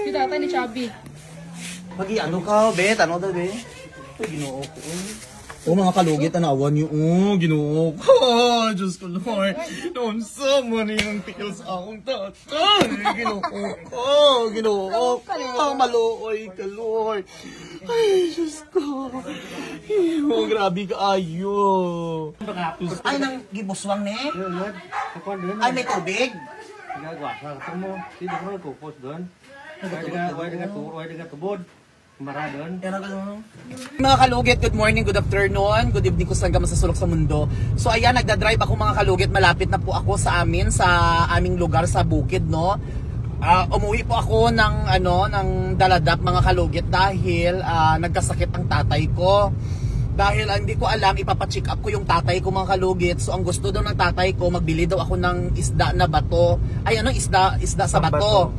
Si tatay ni Chubby. Pagi ano ka, be? Ano daw, be? Ay, ginoo ko. Mga kalugit, anawan niyo. Ginoo ko. Diyos ko, Lord. Noon sa mani ang tikil sa akong tatay. Ginoo ko. Ginoo ko. Maluoy ka, Lord. Ay, Diyos ko. Grabe ka, ayo. Ay, nang gibuswang, ne? Ay, may tubig? Mga kalugit, good morning, good afternoon, good evening kung saan ka masasulok sa mundo. So ayan, nagdadrive ako mga kalugit, malapit na po ako sa amin, sa aming lugar sa bukid, no. Umuwi po ako ng Daladap mga kalugit dahil nagkasakit ang tatay ko. Dahil hindi ko alam, ipapacheck up ko yung tatay ko mga kalugit. So ang gusto daw ng tatay ko, magbili daw ako ng isda na bato. Ay isda sa bato.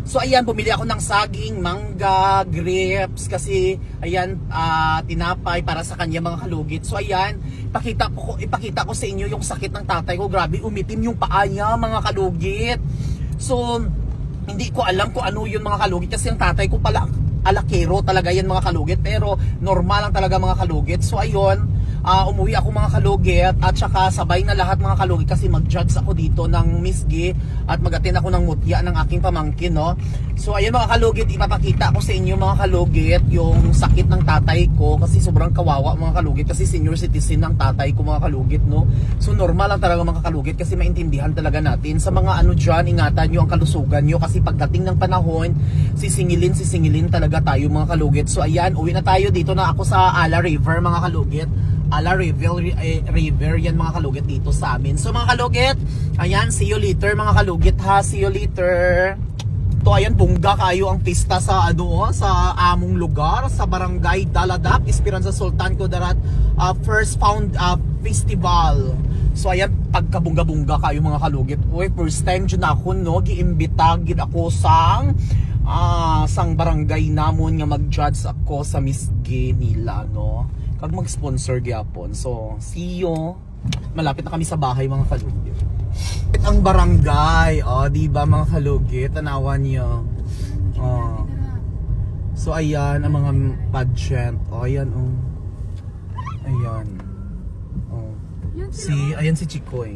So ayan, bumili ako ng saging, mangga, grapes, kasi ayan, tinapay para sa kanya mga kalugit. So ayan, ipakita ko sa inyo yung sakit ng tatay ko. Grabe, umitim yung paa niya mga kalugit. So hindi ko alam kung ano yun mga kalugit, kasi yung tatay ko pala alakero talaga yan mga kalugit, pero normal lang talaga mga kalugit. So ayun, umuwi ako mga kalugit, at saka sabay na lahat mga kalugit, kasi mag-judge ako dito ng misgi at mag-attend ako ng mutya ng aking pamangkin, no. So ayun mga kalugit, ipapakita ko sa inyo mga kalugit yung sakit ng tatay ko, kasi sobrang kawawa mga kalugit, kasi senior citizen ng tatay ko mga kalugit, no. So normal lang talaga mga kalugit, kasi maintindihan talaga natin sa mga dyan, ingatan nyo ang kalusugan nyo, kasi pagdating ng panahon, sisingilin talaga tayo mga kalugit. So ayan, uwi na tayo, dito na ako sa Ala River mga kalugit. Ala River yan mga kalugit dito sa amin. So mga kalugit, ayan, see you later mga kalugit ha, see you later. To ayan, bungga kayo ang pista sa sa among lugar, sa barangay Daladap, Esperanza Sultan Kudarat first found festival. So ayan, pagkabungga-bungga kayo mga kalugit. Uy, first time dyan ako, no, giimbita gid ako sang barangay namon nga mag-judge ako sa misgi nila, no. Kag mag-sponsor gyapon. So, see you. Malapit na kami sa bahay mga kalugit. Ang barangay, di ba mga kalugit, tanawan niyo. So ayan ang mga pageant. Ayan Ayan. Ayan si Chikoy.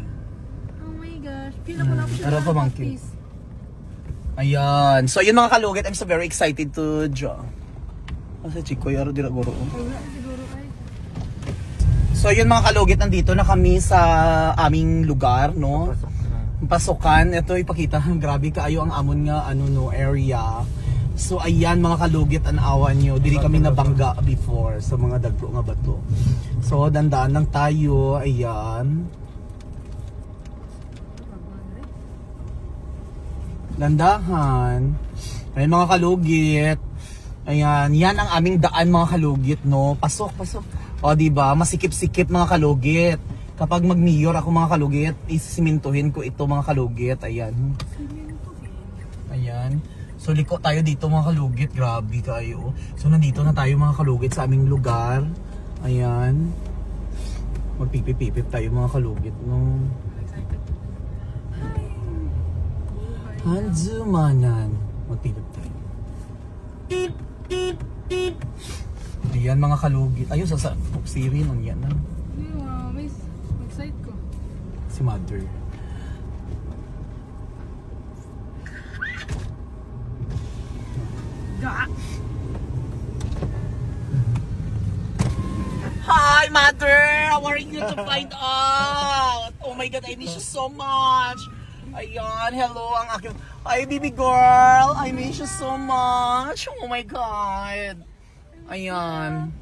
Oh my gosh. Feel ako lang siya. Pamangkin. Ayan. So ayun mga kalugit, I'm so very excited to draw. Kasi Chikoy, dira guro. So yun mga kalugit, nandito na kami sa aming lugar, no? Pasukan. Ito ipakita, grabe kaayo ang amon nga area. So ayan mga kalugit, ang awan nyo. Dili kami nabangga before sa mga dagko nga bato. So dandaan lang tayo, ayan. Dandahan. Ayan mga kalugit. Ayan, yan ang aming daan mga kalugit, no? Pasok. O diba, masikip-sikip mga kalugit. Kapag mag-mayor ako mga kalugit, isimintuhin ko ito mga kalugit. Ayan. Ayan. So liko tayo dito mga kalugit. Grabe kayo. So nandito na tayo mga kalugit sa aming lugar. Ayan. Magpipip-pipip tayo mga kalugit, no? Hanzumanan. Magpipip tayo. Ayan mga kalugit. Ayun, sa Siri nang yan na. May site ko. Si Mother. Hi Mother! How are you to find out? Oh my God, I miss you so much. Ayan, hello ang aking... Hi baby girl! I miss you so much. Oh my God. Ayan.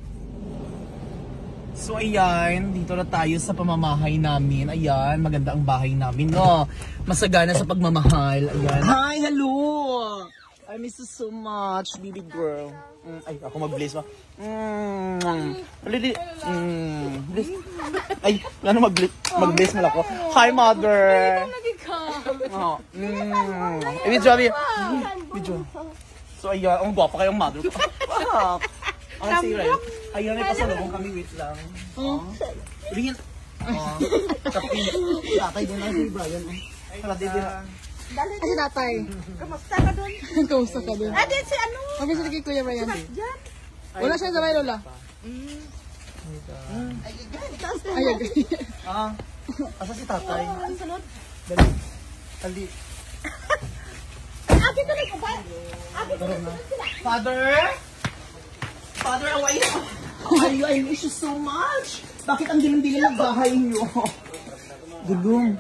So ayan, dito na tayo sa pamamahay namin. Ayan, maganda ang bahay namin, no? Masagana sa pagmamahal. Ayan. Hi, hello! I miss you so much, baby girl. Ay, ako mag-bless mo. Ay, ano mag-bless mo lang ako. Hi, mother! Video. So ayan, ang guwapa kayong mother ko. Si Ray. Ayan, may pasalubong kami, wait lang. Ringin. Tapi, tatay din lang si Brian. Kasi tatay. Kamusta ka doon? Kamusta ka din? Ah, din si ano? Kami sa kay Kuya Brian. Diyan. Wala siya sa may lola. Ay, Asa si tatay? Ang sunod. Dali. Dali. Ate tuloy ko ba? Ate tuloy sila. Father? Father, away na. I miss you so much. Bakit ang dilim-dilim ng bahay niyo? Gulong.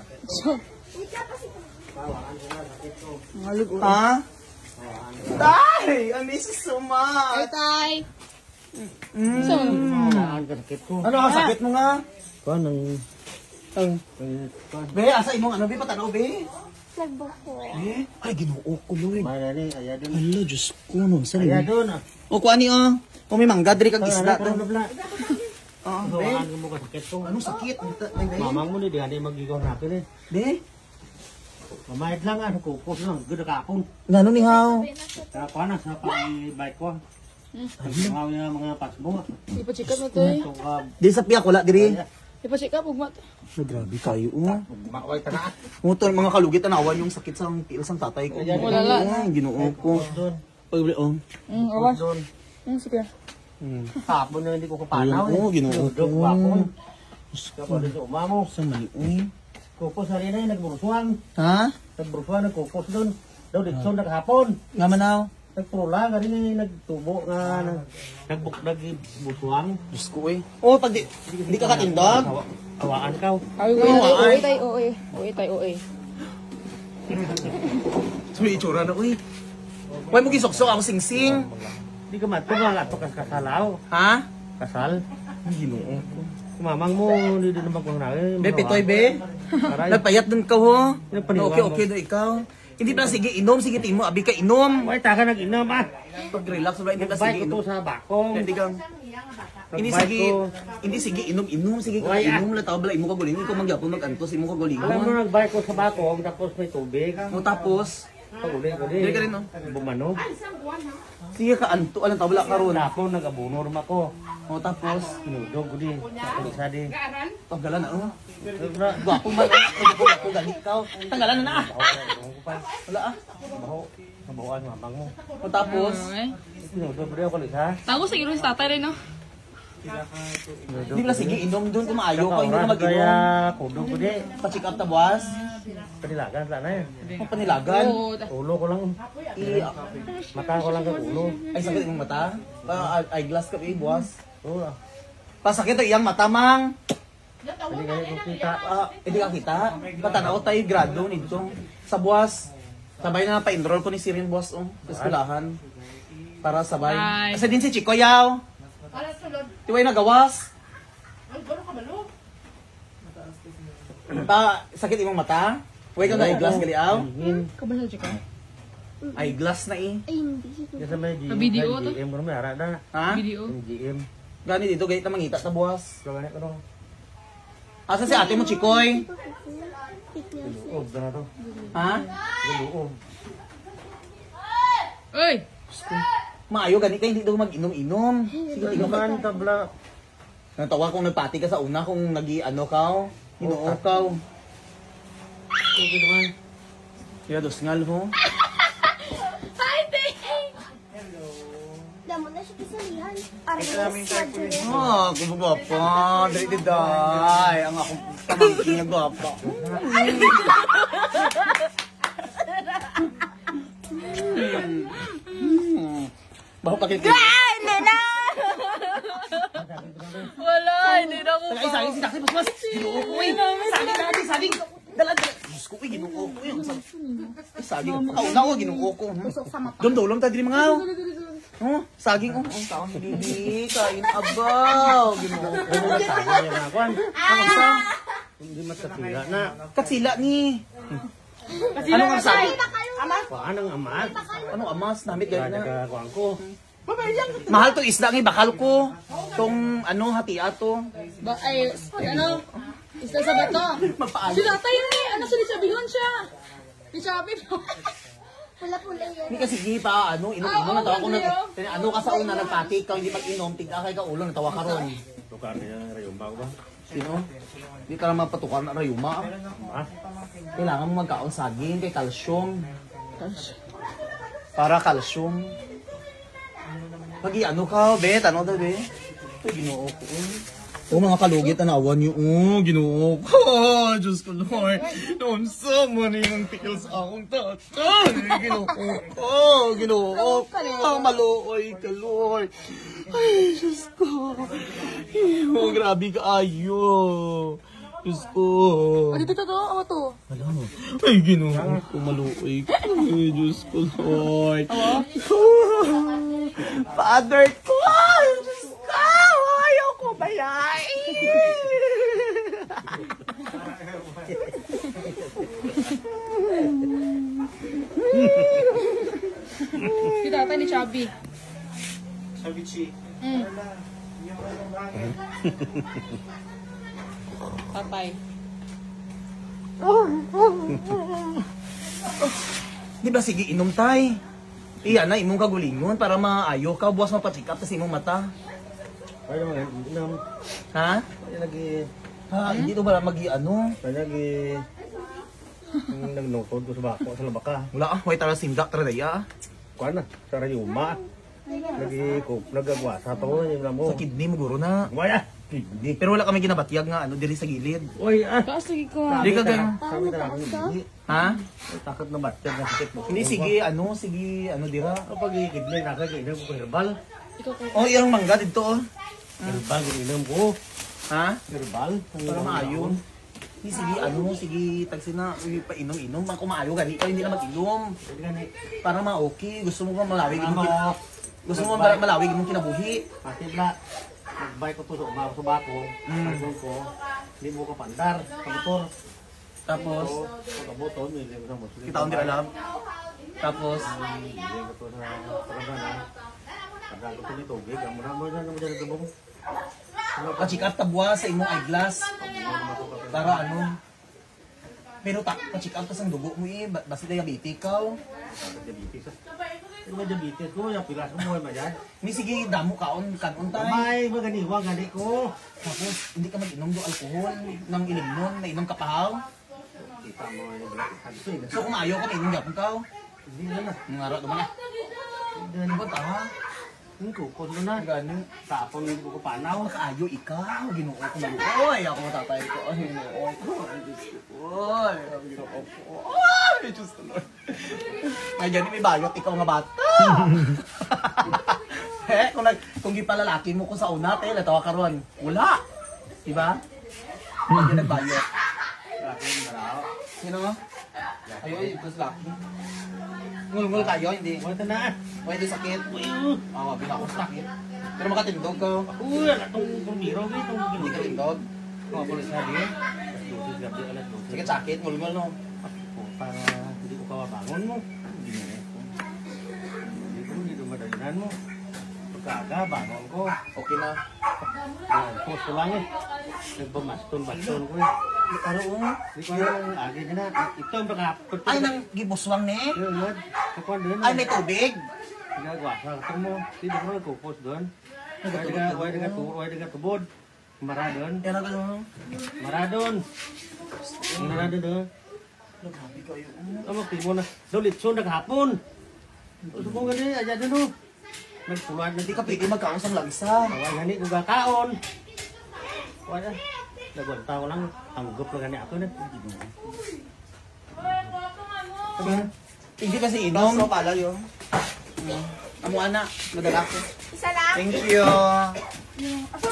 Ha? Tay! I miss you so much. tay. Ano ang sakit mo nga? Kuan ang Be, asa imong ano, be? Patanaw, be? Nagbo ko. Eh? Ay, ginuo ko, Lord. Marani aya dun. Hala, Diyos ko, nun. Saan Aya mo? dun. O, kuha ni, oh. Kung may mangga, diri kang isda. Ano bla? Oo, be. Bawaan mo ka sakit ko. Anong sakit? Mamang mo ni di adi magigaw napin eh. Be? Mamayad lang ano kukos lang gud kapon. Ngano ni haw? Sa kuan sa bike ko. Mga pasbo. Ipa-check up na to eh. Di sa piyak, wala, diri. Ipa-check up, ugma. Ay, grabe kayo, oh. Makway tana. Motor, mga kalugit, tanawan yung sakit sa tiil sang tatay ko. Wala lang. Ay, ginuo ko. Doon. Pagli, oh. Awas. Doon. Sige. Hapon na hindi ko kapanaw Ayun, oh, ginuo ko. Kapon. Kapon sa umamo. Sa mali, oh. Kukos na rin ay nagburuswang. Ha? Nagburuswang nagkukos doon. Daw dito naghapon. Nga manaw? Nagpula nga rin nagtubo nga nagbuswang. Diyos ko, eh. Oh, pag di ka katindog? Awaan ka. Ay, uy tay, uy. Uy tay, uy. Sumi itsura na, uy. Huwag mo gisokso ako sing-sing. Di ka mato nga ato kasalaw. Ha? Kasal. Ginuo ko. Mamang mo hindi din naman kung nari. Be, pitoy, be. Nagpayat dun ka, ho. Nagpaniwang mo. Okay, do ikaw. Hindi pa sige inom, sige timo, abi ka inom. Wait, taka nag-inom ah. Pag-relax ba, hindi pa Bike sige ko inom. to sa bakong. Hindi ka, hindi sige inom, sige ka Why, inom, lataw bala, imo ka gulingon, kung magyapon mag-antos, imo ka Alam mo gulingon. nag-bike ko sa bakong, tapos may tubig. O tapos, Pag-uli ko Dili ka rin, no? Bumano. sige ka anto, alam tawala ka ron. Tapos nag-abunor ma ko. O tapos, Inudog ko din. Kulisa din. tanggalan na, oh. Sobra. Gwapo man, ako gali ikaw. Tanggalan na na, ah. Wala, ah. Baho. Nabahoan mamang mo. O tapos, Inudog ko din ako kulisa. Tago sa iro sa tatay rin, no? hindi pala sige inom dun, kung maayo ka, hindi ka mag-inom. Kaya kudog ko din. Pa-check up ta, buwas. Panilagan sana eh. Kung panilagan. Oo. Ulo ko lang. Mata ko lang ka ulo. Ay, sakit yung mata. Eyeglass ka, buwas. Oo. Pasakit ang iyang mata, mang. Hindi kayo ko kita. Hindi ka kita. Patanaw tayo grado nito. Sa buwas. Sabay na pa-enroll ko ni Sirin, boss, sa eskulahan. Para sabay. Ay. Kasi din si Chico Yaw. Tiway na gawas. Sakit imong mata? Huwag kang eyeglass gali aw? Kabasal siya ka? Eyeglass na eh. Kasi may Video to? GM ko may ara na. Ha? Video. Yung GM. Gani dito, gayit na mangita sa buwas. Kaya ko nung Asa si ate mo, Chikoy? luob na to. Ha? Luob. Uy! Maayo, gani ka, hindi daw mag-inom-inom. Sige, tingnan ka. Naman tabla. Natawa kung nagpati ka sa una, kung nag-ano ka, ginoo ka. Okay naman. Kaya dos ngal mo. Hi, Tay! Damo na siya kisalihan. Aris, surgery. Ah, gumagapa. Dali diday. Ang akong pamangkin nagwapa. Baho pakikita. Wala, hindi na ako Ay, saging si Daxi, mas. Ginoo ko eh. Saging natin, saging. Dala. Diyos ko eh, ginoo ko eh. Ay, saging. Kauna ko, ginoo ko. Doon tayo din mga. Oh, saging oh. Ang taon si Bibi. Kain abaw. Ginoo ko. Ano sa? Hindi masakira na. Katsila ni. Anong ang sabi? Paano ang amat? Anong amas? Namit gano'n na. Nagkakuan ko. Mahal to isda ng bakal ko. Tong ano, hati ato. Ay, ano? Isa sa bato. Magpaali. Si tatay yun eh. Ano sila sabihin siya? Si Chabi po. Pula-pula yan. Hindi kasi di pa, ano, inom-inom, natawa ko na, ano ka sa una, nagpati ka, hindi mag-inom, tigka kay ka ulo, natawa ka ron. Tukar niya ng rayong ba? Sino? Hindi ka naman patukar na rayuma. Ha? Kailangan mo magkaon saging kay calcium. Para calcium. Pag ano ka, be? Ano daw, be? Ito, ginoo ko. Oh, mga kalugit na nawan niyo. Oh, ginoo ko. Diyos ko, Lord. Noon sa maning tikil sa akong tatay. Ginoo ko. Ginoo ko. Maluoy ka, Lord. Ay, Diyos ko. Oh, grabe ka ayo. Diyos ko. Dito to, awa to. Alam mo. Ay, ginoo ko. Maluoy ka. Ay, Diyos ko, Lord. Father ko. Ay, Diyos ko. Ayaw ko bayay. Si tatay ni Chubby. Sabichi. Tatay. Di ba sige inom tay? Iya na imong kagulingon para maayo ka buwas mapacheck up sa imong mata. Ay naman, inam. Ha? Ay lagi, Ha, hindi to ba ano? ay lagi. Nagnungkod ko sa bako, sa labaka. Wala ah, way tara sindak tara daya. Kuan na, sa rayuma. Lagi ko, nagagwa sa to, yung mo. Sa kidney mo guro na. Wala, hindi. Pero wala kami ginabatyag nga ano diri sa gilid. Uy, Taas lagi ko. Di ka ganun. Sabi na ako, hindi. Ha? Ay, takot na batyan na sakit mo. Hindi sige ano dira. Kapag ikidlay, nakakainom ko herbal. Ikaw ko. Oh, iyang mangga dito oh. Herbal, ininom ko. Ha? Herbal. Para maayo. Hindi sige tagsina painom-inom man kumaayo gani ka hindi na mag-inom. Para ma-okay, gusto mo ba malawig imong gusto mo ba malawig imong kinabuhi? Pati na, nagbike ko to sa umaw sa bako. Pagod ko, hindi mo ka pandar, sa motor. Tapos Pagkabuton, hindi mo sa motor. kita on dira alam. Tapos Hindi ko to sa parang pagka ko to ni tubig, ang muna mo na dyan nagabong. ka-check up tabwa sa imong eyeglass para ano. Pero ka-check up tas ang dugo mo basta diabetic ka. Diabetes. Ano ba diabetes ko? Yung pilas ko mo ba yan? Ni sige damo kaon kanon tay. May maganiwa, gani ko. Tapos hindi ka mag-inom do alcohol nang ilimnon, nainom ka pahaw. Kita mo yung black. So kung ayaw ka inom gyapon ka. Hindi na. Ngaro do man. Dani ko ta. Hindi ko, kung mo na. Gani. Tapon ko panaw. Kaayo ikaw, Ginoo ko maluoy. Ako tatay ko. Ay, Ginoo ko. Ay, Diyos ko. Ay, Ginoo ko. Ay, Diyos ko. Ay, gani may bayot ikaw nga bata. Kung gipalalaki mo ko sa una, te, latawa ka ron. Wala. Diba? Hindi nagbayot. Sino? Ayun, ito sa laki. Ngul-ngul tayo, hindi. Wala na. Pwede sakit. Oo, bila ko sakit. Pero makatindog ka. Uy, anak tong kumiro. Hindi ka tindog. Mga polis na din. Sige, sakit. Ngul-ngul, no? Para hindi ko kawabangon mo. Hindi ko madalinan mo. Pagkaga, bangon ko. Okay na. Post ko lang eh. Nagbamaston ko eh. Ano? Hindi ko alam agi na. Ito ang baka. Ay, nang gibuswang ni. Yun, yun. Kakuan doon. Ay, may tubig. Ginagawa sa katong mo. Hindi ko nagpo-post doon. Huwag nga tubod. Maradon. Yan ang gano'n. Maradon. Maradon doon. Naghabi kayo. Ano, timo na. Dolitso, naghapon. Gusto ko gani, ayan doon o. Nagpulad na Hindi ka pwede magkausang langsa. Away gani, kung kakaon. Wala. Nagwanta ko lang. Hanggap lang gani ako na. Hindi kasi inom. Basta pala yun. Amo anak, madala ko. Isa lang? Thank you. Asa